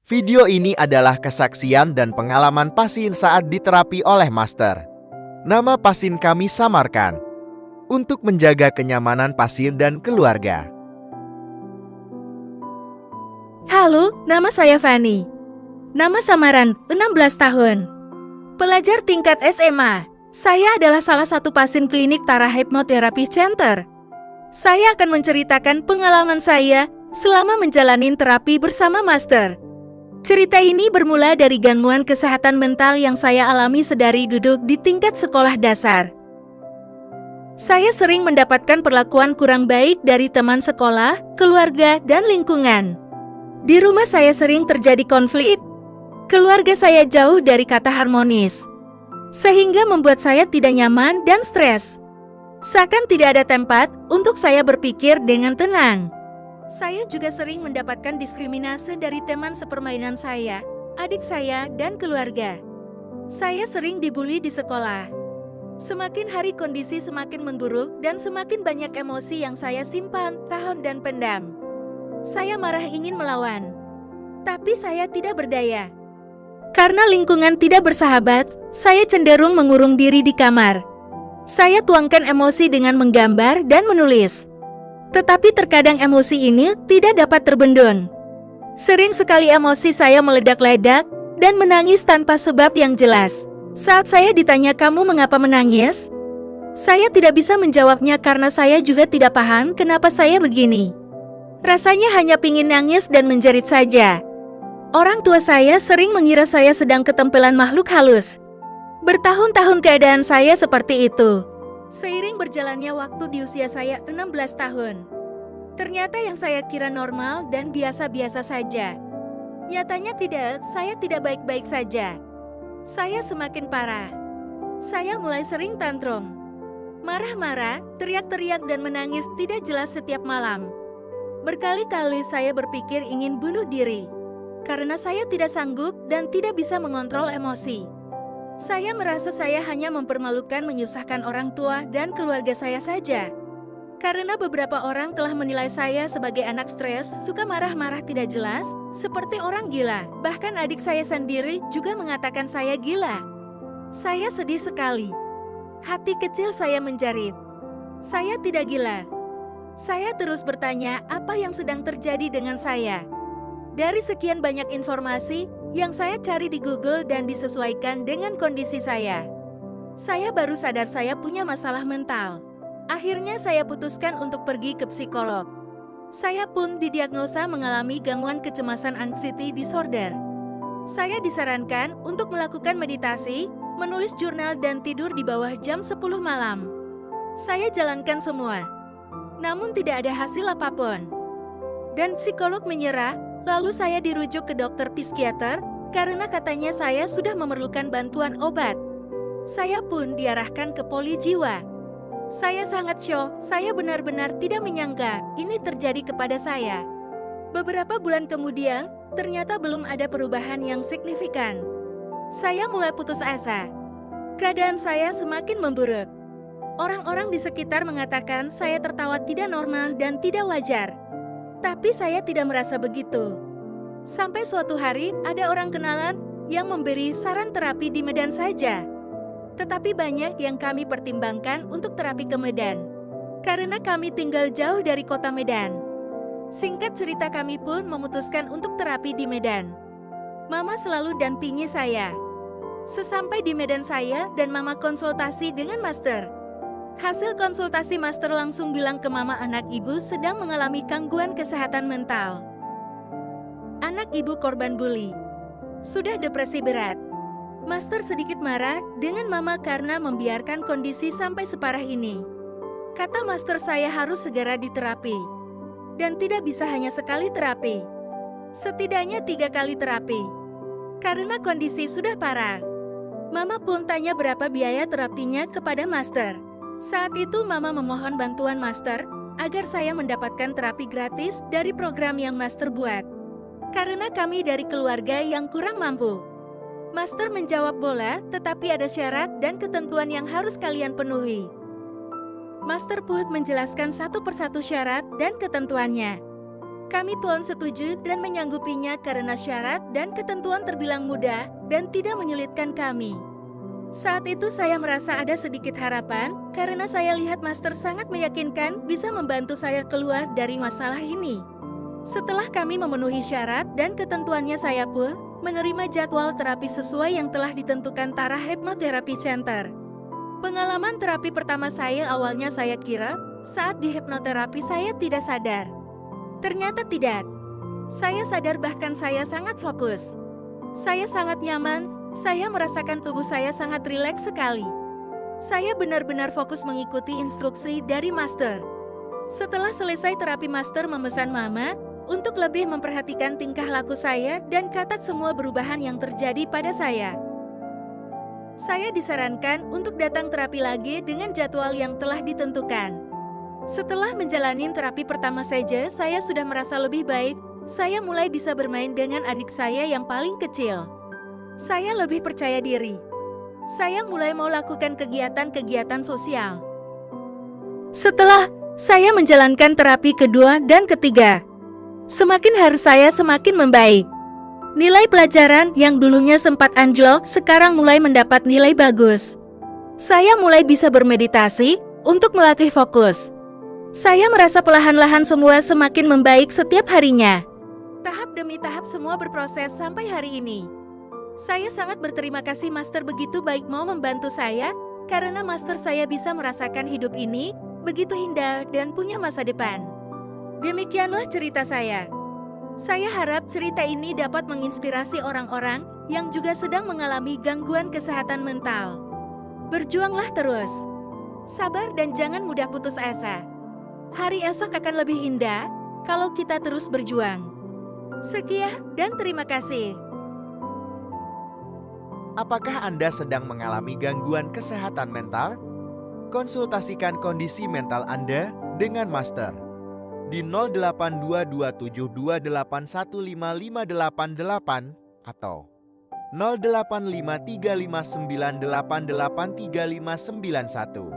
Video ini adalah kesaksian dan pengalaman pasien saat diterapi oleh Master. Nama pasien kami samarkan untuk menjaga kenyamanan pasien dan keluarga. Halo, nama saya Fani. Nama samaran, 16 tahun. Pelajar tingkat SMA. Saya adalah salah satu pasien klinik Tara Hypnotherapy Center. Saya akan menceritakan pengalaman saya selama menjalani terapi bersama Master. Cerita ini bermula dari gangguan kesehatan mental yang saya alami sedari duduk di tingkat sekolah dasar. Saya sering mendapatkan perlakuan kurang baik dari teman sekolah, keluarga, dan lingkungan. Di rumah saya sering terjadi konflik. Keluarga saya jauh dari kata harmonis, sehingga membuat saya tidak nyaman dan stres. Seakan tidak ada tempat untuk saya berpikir dengan tenang. Saya juga sering mendapatkan diskriminasi dari teman sepermainan saya, adik saya, dan keluarga. Saya sering dibully di sekolah. Semakin hari kondisi semakin memburuk dan semakin banyak emosi yang saya simpan, tahan, dan pendam. Saya marah ingin melawan, tapi saya tidak berdaya. Karena lingkungan tidak bersahabat, saya cenderung mengurung diri di kamar. Saya tuangkan emosi dengan menggambar dan menulis. Tetapi terkadang emosi ini tidak dapat terbendung. Sering sekali emosi saya meledak-ledak dan menangis tanpa sebab yang jelas. Saat saya ditanya kamu mengapa menangis, saya tidak bisa menjawabnya karena saya juga tidak paham kenapa saya begini. Rasanya hanya pingin nangis dan menjerit saja. Orang tua saya sering mengira saya sedang ketempelan makhluk halus. Bertahun-tahun keadaan saya seperti itu. Seiring berjalannya waktu di usia saya 16 tahun, ternyata yang saya kira normal dan biasa-biasa saja. Nyatanya tidak, saya tidak baik-baik saja. Saya semakin parah. Saya mulai sering tantrum. Marah-marah, teriak-teriak dan menangis tidak jelas setiap malam. Berkali-kali saya berpikir ingin bunuh diri, karena saya tidak sanggup dan tidak bisa mengontrol emosi. Saya merasa saya hanya mempermalukan menyusahkan orang tua dan keluarga saya saja. Karena beberapa orang telah menilai saya sebagai anak stres, suka marah-marah tidak jelas, seperti orang gila. Bahkan adik saya sendiri juga mengatakan saya gila. Saya sedih sekali. Hati kecil saya menjerit. Saya tidak gila. Saya terus bertanya apa yang sedang terjadi dengan saya. Dari sekian banyak informasi yang saya cari di Google dan disesuaikan dengan kondisi saya baru sadar saya punya masalah mental. Akhirnya saya putuskan untuk pergi ke psikolog. Saya pun didiagnosa mengalami gangguan kecemasan anxiety disorder. Saya disarankan untuk melakukan meditasi, menulis jurnal dan tidur di bawah jam 10 malam. Saya jalankan semua, namun tidak ada hasil apapun. Dan psikolog menyerah. Lalu saya dirujuk ke dokter psikiater karena katanya saya sudah memerlukan bantuan obat. Saya pun diarahkan ke poli jiwa. Saya sangat syok, saya benar-benar tidak menyangka ini terjadi kepada saya. Beberapa bulan kemudian, ternyata belum ada perubahan yang signifikan. Saya mulai putus asa. Keadaan saya semakin memburuk. Orang-orang di sekitar mengatakan saya tertawa tidak normal dan tidak wajar. Tapi saya tidak merasa begitu. Sampai suatu hari ada orang kenalan yang memberi saran terapi di Medan saja. Tetapi banyak yang kami pertimbangkan untuk terapi ke Medan, karena kami tinggal jauh dari kota Medan. Singkat cerita kami pun memutuskan untuk terapi di Medan. Mama selalu dampingi saya. Sesampai di Medan saya dan Mama konsultasi dengan Master. Hasil konsultasi Master langsung bilang ke Mama anak ibu sedang mengalami gangguan kesehatan mental. Anak ibu korban bully. Sudah depresi berat. Master sedikit marah dengan Mama karena membiarkan kondisi sampai separah ini. Kata Master saya harus segera diterapi. Dan tidak bisa hanya sekali terapi. Setidaknya 3 kali terapi. Karena kondisi sudah parah. Mama pun tanya berapa biaya terapinya kepada Master. Saat itu Mama memohon bantuan Master agar saya mendapatkan terapi gratis dari program yang Master buat. Karena kami dari keluarga yang kurang mampu. Master menjawab boleh, tetapi ada syarat dan ketentuan yang harus kalian penuhi. Master pun menjelaskan satu persatu syarat dan ketentuannya. Kami pun setuju dan menyanggupinya karena syarat dan ketentuan terbilang mudah dan tidak menyulitkan kami. Saat itu saya merasa ada sedikit harapan karena saya lihat Master sangat meyakinkan bisa membantu saya keluar dari masalah ini. Setelah kami memenuhi syarat dan ketentuannya, saya pun menerima jadwal terapi sesuai yang telah ditentukan Tara Hypnotherapy Center. Pengalaman terapi pertama saya, awalnya saya kira saat di hipnoterapi saya tidak sadar. Ternyata tidak. Saya sadar, bahkan saya sangat fokus. Saya sangat nyaman, saya merasakan tubuh saya sangat rileks sekali. Saya benar-benar fokus mengikuti instruksi dari Master. Setelah selesai terapi, Master memesan Mama untuk lebih memperhatikan tingkah laku saya dan catat semua perubahan yang terjadi pada saya. Saya disarankan untuk datang terapi lagi dengan jadwal yang telah ditentukan. Setelah menjalani terapi pertama saja, saya sudah merasa lebih baik. Saya mulai bisa bermain dengan adik saya yang paling kecil. Saya lebih percaya diri. Saya mulai mau lakukan kegiatan-kegiatan sosial. Setelah saya menjalankan terapi kedua dan ketiga, semakin hari saya semakin membaik. Nilai pelajaran yang dulunya sempat anjlok sekarang mulai mendapat nilai bagus. Saya mulai bisa bermeditasi untuk melatih fokus. Saya merasa perlahan-lahan semua semakin membaik setiap harinya. Tahap demi tahap semua berproses sampai hari ini. Saya sangat berterima kasih Master begitu baik mau membantu saya, karena Master saya bisa merasakan hidup ini begitu indah dan punya masa depan. Demikianlah cerita saya. Saya harap cerita ini dapat menginspirasi orang-orang yang juga sedang mengalami gangguan kesehatan mental. Berjuanglah terus. Sabar dan jangan mudah putus asa. Hari esok akan lebih indah kalau kita terus berjuang. Sekian dan terima kasih. Apakah Anda sedang mengalami gangguan kesehatan mental? Konsultasikan kondisi mental Anda dengan Master di 082322815588 atau 085359883591.